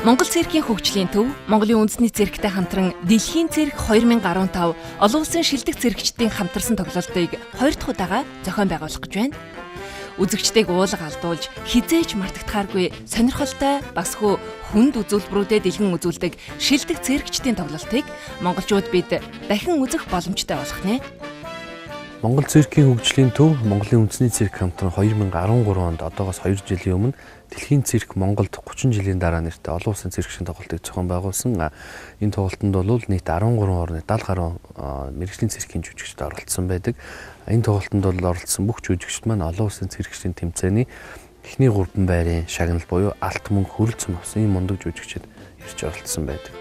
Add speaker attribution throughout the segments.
Speaker 1: Монгол циркийн хөгжлийн төв, Монголын үндэсний цирктэй хамтран Дэлхийн цирк 2015 олон улсын шилдэг циркчдийн хамтарсан тоглолтыг 2 дахь удаага зохион байгуулах гэж байна. Үзэгчдийг уулга алдуулж, хизээж мартагдахааргүй сонирхолтой басгүй хүнд үзүүлбэрүүдэд дэлгэн үзүүлдэг шилдэг циркчдийн тоглолтыг монголчууд бид дахин үзэх боломжтой болох нэ.
Speaker 2: Монгол циркийн хөгжлийн төв, Монголын үндэсний цирк хамтран 2013 онд одоогоос 2 жилийн өмнө Дэлхийн цирк Монголд 30 жилийн дараа нэртэй олон улсын циркшин тоглолтыг зохион байгуулсан. Энэ тоглолтод бол нийт 13 орны 70 гаруй мэргэжлийн циркийн жүжигчид оролцсон байдаг. Энэ тоглолтод бол оролцсон бүх жүжигчид маань олон улсын циркшин тэмцээний эхний 3 байрын шагнал буюу алт мөнгө хүрэлцэн авсан ийм мундаг жүжигчид ирж оролцсон байдаг.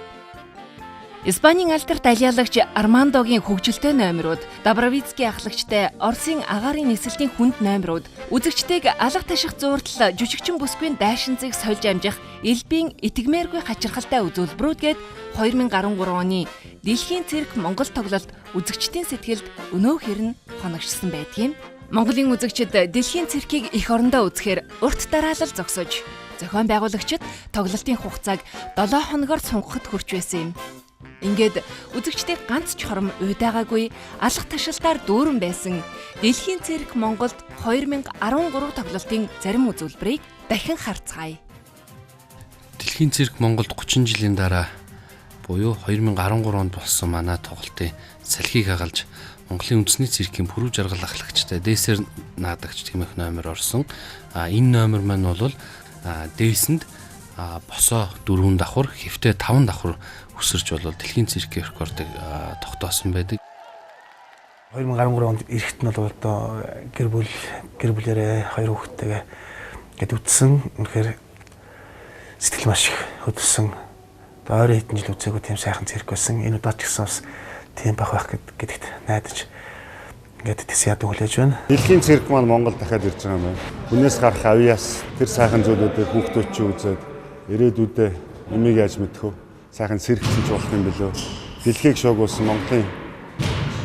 Speaker 1: Испанийн альтер талиалагч Армандогийн хөгжилтэй номерууд, Дабровицкий ахлагчтай Оросын агаарын нисэлтийн хүнд номерууд, үзэгчдийг алга таших зууртал жүжигчин бүсгүйн дайшинзыг сольж амжих элбийн итгэмээргүй хачирхалтай үзүүлбэрүүд гээд 2013 оны Дэлхийн цирк Монгол тоглолт үзэгчдийн сэтгэлд өнөө хэрн хоногшсон байдгийн. Монголын үзэгчид Дэлхийн циркийг эх орондоо үзэхээр урт дараалал зогсож, зохион байгуулагчид тоглолтын хугацааг 7 хоногоор сунгахад хүрч байсан юм. Ингээд үзэгчдийг ганц ч хором уйдаагаагүй алга ташилтаар дүүрэн байсан Дэлхийн цирк Монголд 2013 тоглолтын зарим үзүүлбэрийг дахин харцгаая.
Speaker 2: Дэлхийн цирк Монголд 30 жилийн дараа буюу 2013 онд болсон манай тоглолтын салхийг хагалж Монголын үндэсний циркийн пүрэв жаргал ахлагчтай дээсээр наадагч тэмэх номер орсон. Энэ номер маань бол дээсэнд босоо 4 давхар, хэвтээ 5 давхар өсөрч бол Дэлхийн циркийн рекордыг тогтоосон байдаг.
Speaker 3: 2013 онд эрэхт нь бол одоо гэр бүлээрээ 2 хүүхэдтэйгээ гээд үтсэн. Үнэхээр сэтгэл маш их хөдөлсөн. Одоо ойрын хэдэн жил үзээгүй тийм сайхан цирк байсан. Энэ удаад ч гэсэн бас тийм байх гэдэгт найдаж ингээд тэсяд хүлээж байна.
Speaker 4: Дэлхийн цирк маань Монгол дахиад ирж байгаа юм байна. Хүнээс гарах авьяас тэр сайхан зүйлүүдийг хүүхдүүд ч үзээд ирээдүйдээ эмийг яаж мэдэх вэ? Сайхан циркчж болох юм билүү? Дэлхийг шоогуулсан Монголын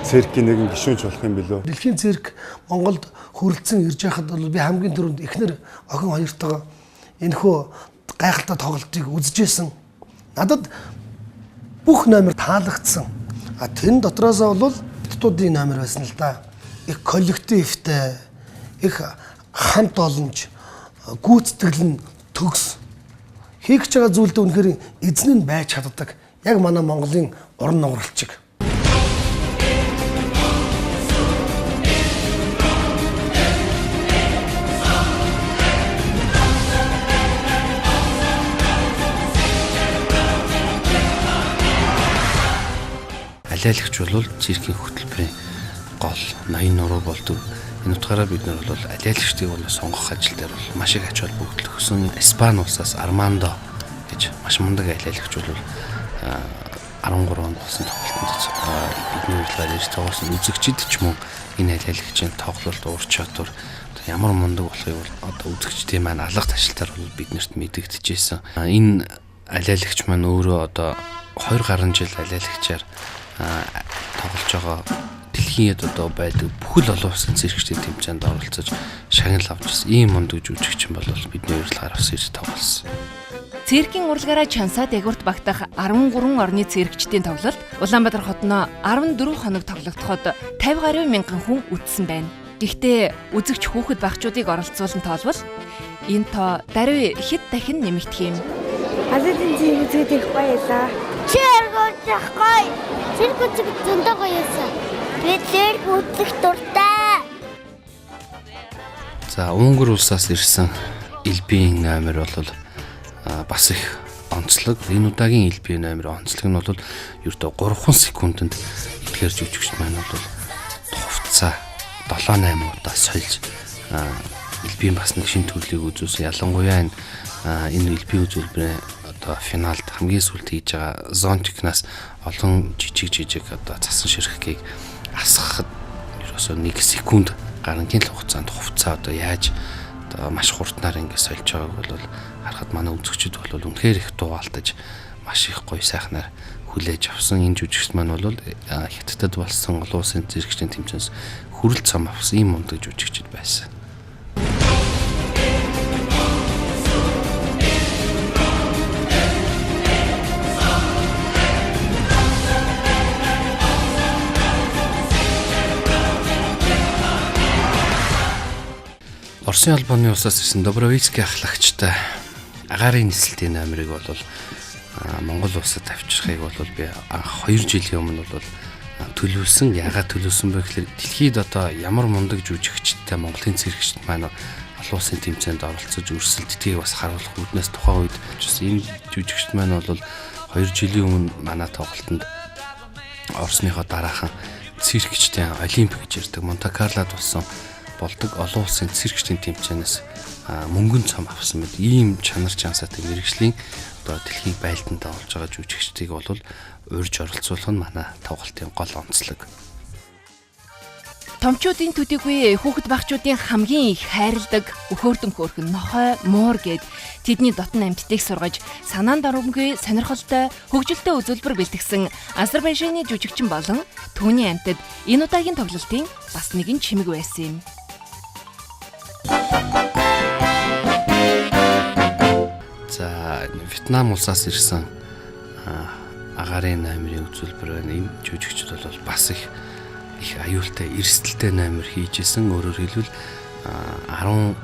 Speaker 4: циркийн нэгэн гишүүнч болох юм билүү?
Speaker 5: Дэлхийн цирк Монголд хүрэлцэн ирж байхад бол би хамгийн түрүүнд эхнэр охин хоёртойгоо энэхүү гайхалтай тоглолтыг үзэжсэн. Надад бүх номер таалагдсан. Тэрэн дотроос бол битүүдийн номер байсан л да. Их коллективтэй, их хамт олонч, гүйцэтгэл нь төгс. Хийх гэж байгаа зүйлдээ үнэхээр эзэн нь байж чаддаг. Яг манай Монголын уран нугаралчиг.
Speaker 2: Алиалагч бол циркийн хөтөлбөрийн гол ноён нуруу болдог. Энэ утгаараа бид нар бол алиалагчдыг сонгох ажил дээр бол маш их ач холбогдол өгсөн. Испани улсаас Армандо гэж маш мундаг алиалагч бол 13 онд болсон тоглолтод бидний урилгаар ирж тоглосон үзэгчид ч мөн энэ алиалагчийн тоглолт ур чадвар ямар мундаг болохыг бол одоо үзэгчдийн маань алга ташилтаар бол биднэрт мэдэгдэжсэн. Энэ алиалагч маань өөрөө одоо 2 гаруй жил алиалагчаар тоглож байгаа дэлхийд одоо байдаг бүхэл олон улсын циркчдийн тэмцээнд оролцож шагнал авчихсан ийм мундаг жүжигчин бол бидний урилгаар бас ирж тоглосон.
Speaker 1: Циркийн урлагаараа чансаа дэгүрт багтах 13 орны циркчдийн тоглолт Улаанбаатар хотноо 14 хоног тоглогдоход 50 гаруй мянган хүн үзсэн байна. Гэхдээ үзэгч хүүхэд багчуудыг оролцуулан тоолвол энэ тоо даруй хэд дахин нэмэгдэх юм.
Speaker 6: Алидын цирк үзээд их баялаа. Цирк гоё. Цирк үзэх зөндөө гоё юмсан. Би цирк үзэх дуртай.
Speaker 2: За Унгар улсаас ирсэн элбийн номер бол бас их онцлог. Энэ удаагийн элбийн номер онцлог нь бол ердөө 3 секундэд эдгээр жүжигчд маань бол хувцаа 7-8 удаа сольж элбийн бас нэг шинэ төрлийг үзүүлсэн. Ялангуяа энэ элбийн үзүүлбэрийн одоо финалд хамгийн сүүлд хийж байгаа зонтикнаас олон жижиг одоо цасан ширхгийг асгахад ерөөсөө 1 секунд гарангийн л хугацаанд хувцаа одоо яаж одоо маш хурднаар ингэ сольж байгааг бол харахад манай үзэгчид бол үнэхээр их дуугалтаж маш их гоё сайхнаар хүлээж авсан. Энэ жүжигчд маань бол Хятадд болсон олон улсын циркчдийн тэмцээнээс хүрэл цам авсан ийм мундаг жүжигчд байсан. Оросын албаны улсаас ирсэн Добровицкий ахлагчтай агаарын нислэлтийн номерыг бол Монгол улсад авчрахыг бол би анх 2 жилийн өмнө бол төлөвлөсөн. Яагаад төлөвлөсөн бэ гэхээр дэлхийд одоо ямар мундаг жүжигчтэй Монголын цэрэгчд маань олон улсын тэмцээнд оролцож өрсөлддгийг бас харуулах үүднээс тухайн үед энэ жүжигчд маань бол 2 жилийн өмнө манай тоглолтод Оросныхоо дараахан циркчтэй Олимп гэж ярддаг Монте-Карлод болсон болдог олон улсын циркчдийн тэмцээнээс мөнгөн цом авсан мэт ийм чанар чансаатай мэрэгжлийн одоо дэлхийг байлдан давуулж байгаа жүжигчдийг бол урьж оролцуулах нь манай тоглолтын гол онцлог.
Speaker 1: Томчуудын төдийгүй хүүхэд багчуудын хамгийн их хайрладаг өхөөрдөн хөөрхөн нохой муур гэд тэдний дотн амьтдыг сургаж санаанд оромгүй сонирхолтой хөгжилтэй үзүүлбэр бэлтгэсэн Азербайжаны жүжигчин болон түүний амьтад энэ удаагийн тоглолтын бас нэгэн чимэг байсан юм.
Speaker 2: За Вьетнам улсаас ирсэн агаарын номерын үзүүлбэр энэ жүжигчд бол бас их аюултай эрсдэлтэй номер хийжсэн. Өөрөөр хэлбэл 10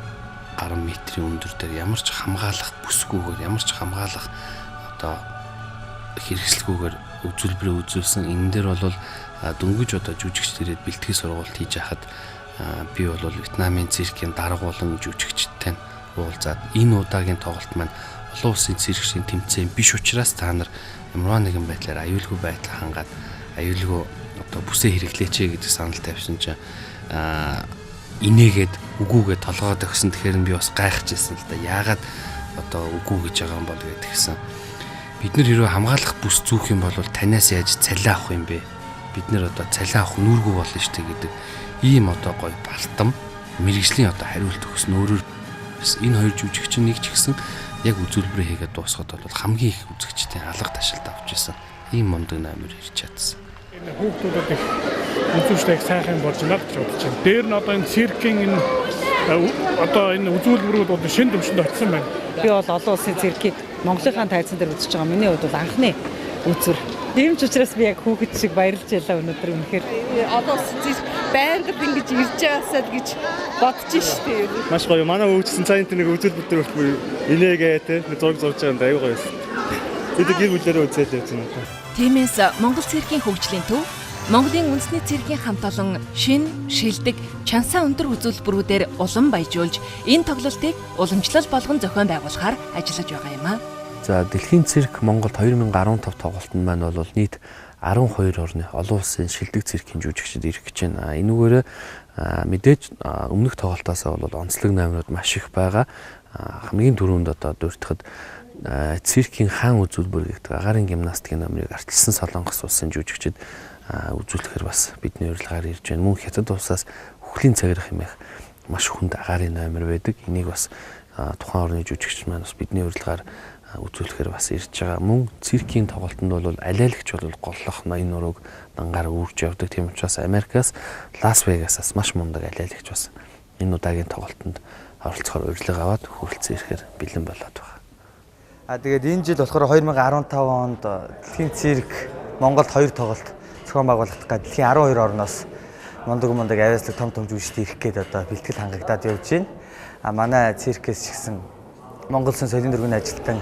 Speaker 2: гаруй метрийн өндөр дээр ямар ч хамгаалах бүсгүйгээр ямар ч хамгаалах одоо хэрэгслэгүйгээр үзүүлбэрээ үзүүлсэн. Энэ дээр бол дөнгөж одоо жүжигчд ирээд бэлтгэл сургалт хийж хахад би бол Вьетнамын циркийн дарга болон жүжигчдтэй уулзаад энэ удаагийн тоглолт маань олон улсын циркчдийн тэмцээн биш учраас та нар ямар нэгэн байдлаар аюулгүй байдал хангаад аюулгүй одоо бүсээ хэрэглээч гэдэг санал тавьсан чинь инээгээд үгүйгээ толгойд өгсөн. Тэгэхээр би бас гайхажсэн л да. Яагаад одоо үгүй гэж байгаа юм бол гэдгийгсэн. Бид нар хэрвээ хамгаалах бүс зүүх юм бол танаас яаж цалиа авах юм бэ? Бид нар одоо цалиа авах нүргүй болно шүү дээ гэдэг ийм одоо гоё балтам мэрэгжлийн одоо хариулт өгсөн. Өөрөөр энэ хоёр жүжигчин нэг ч гэсэн яг үзүүлбэрээ хийгээд дуусгаад бол хамгийн их үзэгчдийн алга ташаалт авч ирсэн. Ийм мундаг номер ирж чадсан.
Speaker 7: Хүүхдүүдэд их үзүүштэйг сайхан болж байна гэж бодож байна. Дээр нь одоо энэ циркийн энэ одоо энэ үзүүлбэрүүд бол шинэ төвшөнд очсон байна.
Speaker 8: Би бол олон улсын циркийг Монголынхаа тайзан дээр үзэж байгаа. Миний хувьд бол анхны үзүр. Тийм ч учраас би яг хүүхэд шиг баярлж ялаа өнөөдөр үнэхээр.
Speaker 9: Одоо улсын цирк байнга ингэж ирж байгаасаа гэж бодож штеп.
Speaker 10: Маш гоё. Манай хөгжсөн цааны нэг үзүүлбэр дээр хүртэл инээгээ те зураг зурж байгаа юм аюу гоё. Бид гэр бүлээрээ үзээд явж байна.
Speaker 1: Тиймээс Монгол циркийн хөгжлийн төв Монголын үндэсний циркийн хамт олон шин, шилдэг, чансаа өндөр үзүүлбэрүүдээр улам баяжуулж энэ тоглолтыг уламжлал болгон зохион байгуулахаар ажиллаж байгаа юм а.
Speaker 2: За дэлхийн цирк Монголд 2015 тоглолтод маань бол нийт 12 орны олон улсын шилдэг циркийн жүжигчид ирэх гэж байна. Энүүгээр мэдээж өмнөх тоглолтоос бол онцлог номерууд маш их байгаа. Хамгийн түрүүнд одоо дуртахад циркийн хаан үзүүлбэр гэдэг агаарын гимнастикийн номерыг ардчилсан Солонгос улсын жүжигчид үзүүлэхээр бас бидний урилгаар ирж байна. Мөн Хятад улсаас Үхлийн цагирах хэмээх маш хүнд агаарын номер байдаг. Энийг бас тухайн орны жүжигч маань бас бидний урилгаар үзүүлэхээр бас ирж байгаа. Мөн циркийн тоглолтод бол алиалагч бол голлох ноён нурууг дангаар үрж явдаг. Тийм учраас Америкаас Лас Вегасаас маш мундаг алиалагч бас энэ удаагийн тоглолтод оролцохоор урилга аваад хүрэлцэн ирэхээр бэлэн болоод байна.
Speaker 11: Тэгээд энэ жил болохоор 2015 онд дэлхийн цирк Монголд 2 тоглолт зохион байгуулагдах гэж дэлхийн 12 орноос мундаг авиаслаг том жүжигчид ирэх гээд одоо бэлтгэл хангагдаад явж байна. Манай циркээс ч гэсэн Монгол Улсын соёлын дөрвийн ажилтан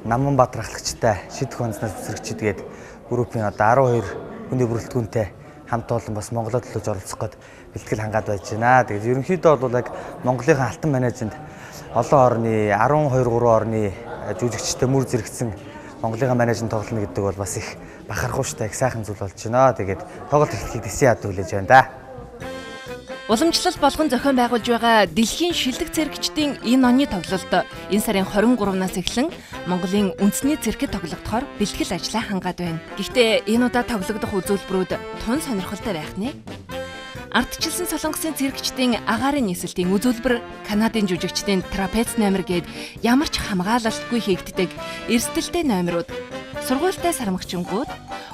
Speaker 11: Наманбаатар ахлагчтай шидэх онцноос цэрэгчид гээд группийн одоо 12 хүний бүрэлдэхүүнтэй хамт олон бас Монголд төлөж оролцох гээд бэлтгэл хангаад байж байна. Тэгээд ерөнхийдөө бол яг Монголынхаа алтан менежмент олон орны 12-3 орны жүжигчтэй мөр зэрэгцэн Монголынхаа менежмент тоглоно гэдэг бол бас их бахархууштай их сайхан зүйл болж байна. Тэгээд тоглолт эхлэхийг тэсээ яд хүлээж байна да.
Speaker 1: Уламжлал болгон зохион байгуулж байгаа дэлхийн шилдэг циркчдийн энэ оны тоглолт энэ сарын 23-наас эхлэн Монголын үндэсний циркэд тоглогдохоор бэлтгэл ажлаа хангаад байна. Гэхдээ энэ удаа тоглогдох үзүүлбэрүүд тун сонирхолтой байх нэ. Ардчилсан Солонгосын циркчдийн агаарын нийслэлтийн үзүүлбэр Канадын жүжигчдийн трапез номер гээд ямар ч хамгаалалтгүй хийгддэг эрсдэлтэй номерууд сургуультай сармагчингууд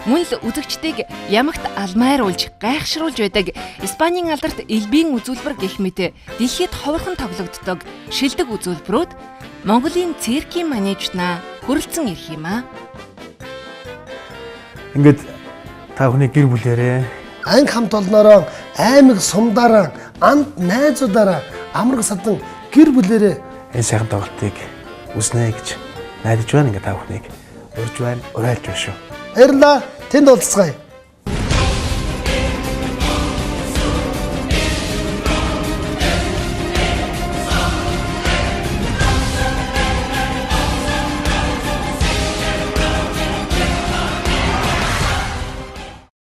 Speaker 1: мөн л үзэгчдийг ямагт алмайруулж гайхшруулж байдаг Испанийн алдарт элбийн үзүүлбэр гэх мэт дэлхийд ховорхон тоглогддог шилдэг үзүүлбэрүүд Монголын циркийн манежнаа хүрэлцэн ирэх юм а.
Speaker 3: Ингээд та бүхний гэр бүлээрээ
Speaker 5: анги хамт олноороо аймаг сумдаараа анд найзуудаараа амраг садан гэр бүлэрээ
Speaker 3: энэ сайхан тоглолтыг үзнэ гэж найдаж байна. Ингээ та бүхнийг урьж байна, уриалж байна шүү.
Speaker 5: баярлалаа. Тэнд уулзцгаая.